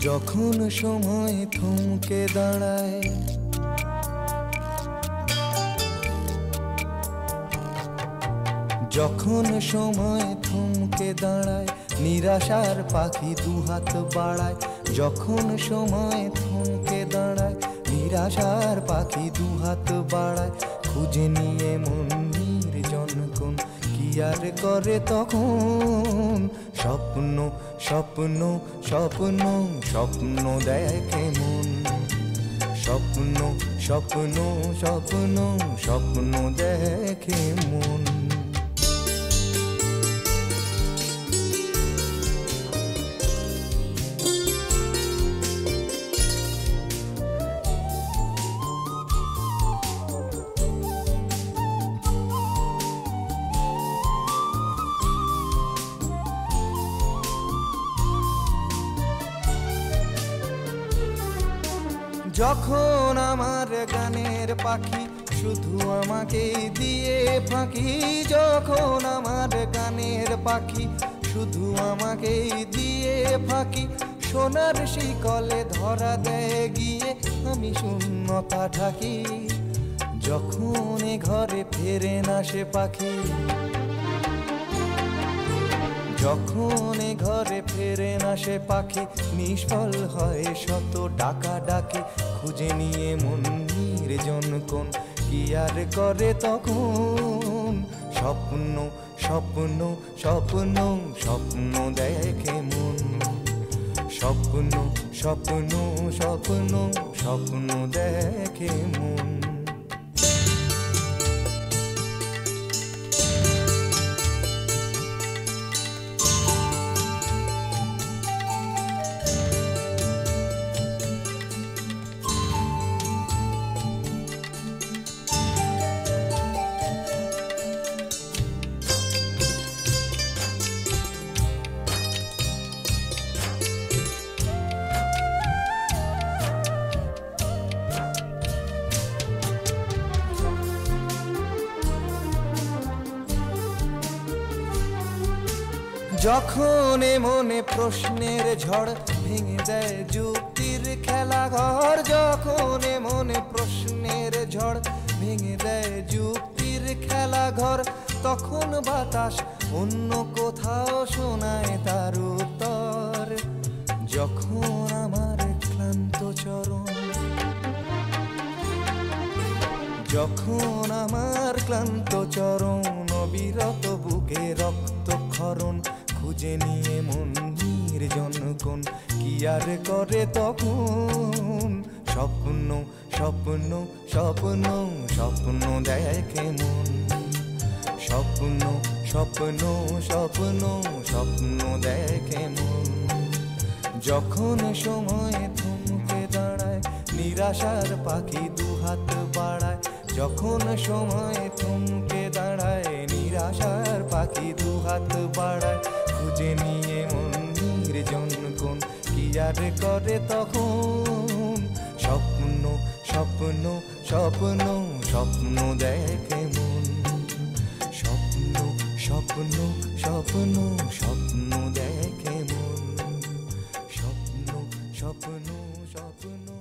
যখন সময় থমকে দাঁড়ায়, যখন সময় থমকে দাঁড়ায়, নিরাশার পাখি দুহাত বাড়ায়। যখন সময় থমকে দাঁড়ায়, নিরাশার পাখি দুহাত বাড়ায়। খুঁজে নিয়ে মন নির্জন কোন কি আর করে তখন। স্বপ্ন স্বপ্ন স্বপ্ন স্বপ্ন দেখে মন। স্বপ্ন স্বপ্ন স্বপ্ন স্বপ্ন দেখে মন। যখন আমার গানের পাখি শুধু আমাকে দিয়ে ফাঁকি। যখন আমার গানের পাখি শুধু আমাকে দিয়ে ফাঁকি। সোনার শিকলে ধরা দেয় গিয়ে আমি শূন্যতা ঢাকি। যখন এ ঘরে ফেরে না সে পাখি, যখন এ ঘরে ফেরে না সে পাখি, নিষ্ফল হয় শত ডাকা ডাকি। খুঁজে নিয়ে মন নির্জন কোন কি আর করে তখন। স্বপ্ন স্বপ্ন স্বপ্ন স্বপ্ন দেখে মন। স্বপ্ন স্বপ্ন স্বপ্ন স্বপ্ন দেখে মন। যখন এ মনে প্রশ্নের ঝড় ভেঙে দেয় যুক্তির খেলাঘর। যখন এ মনে প্রশ্নের ঝড় ভেঙে দেয় যুক্তির খেলাঘর, তখন বাতাস অন্য কোথাও শোনায় তার উত্তর। যখন আমার ক্লান্ত চরণ, যখন আমার ক্লান্ত চরণ, অবিরত বুকে রক্তক্ষরণ। খুঁজে নিয়ে মন নির্জন কোন কি আর করে তখন। স্বপ্ন স্বপ্ন স্বপ্ন স্বপ্ন দেখে মন। স্বপ্ন স্বপ্ন স্বপ্ন স্বপ্ন দেখে মন। যখন সময় থমকে দাঁড়ায়, নিরাশার পাখি দুহাত বাড়ায়। যখন সময় থমকে দাঁড়ায়, নিরাশার পাখি দুহাত বাড়ায়। খুঁজে নিয়ে মন নির্জন কোন কি আর করে তখন। স্বপ্ন স্বপ্ন স্বপ্ন স্বপ্ন দেখে মন। স্বপ্ন স্বপ্ন স্বপ্ন স্বপ্ন দেখে মন। স্বপ্ন স্বপ্ন স্বপ্ন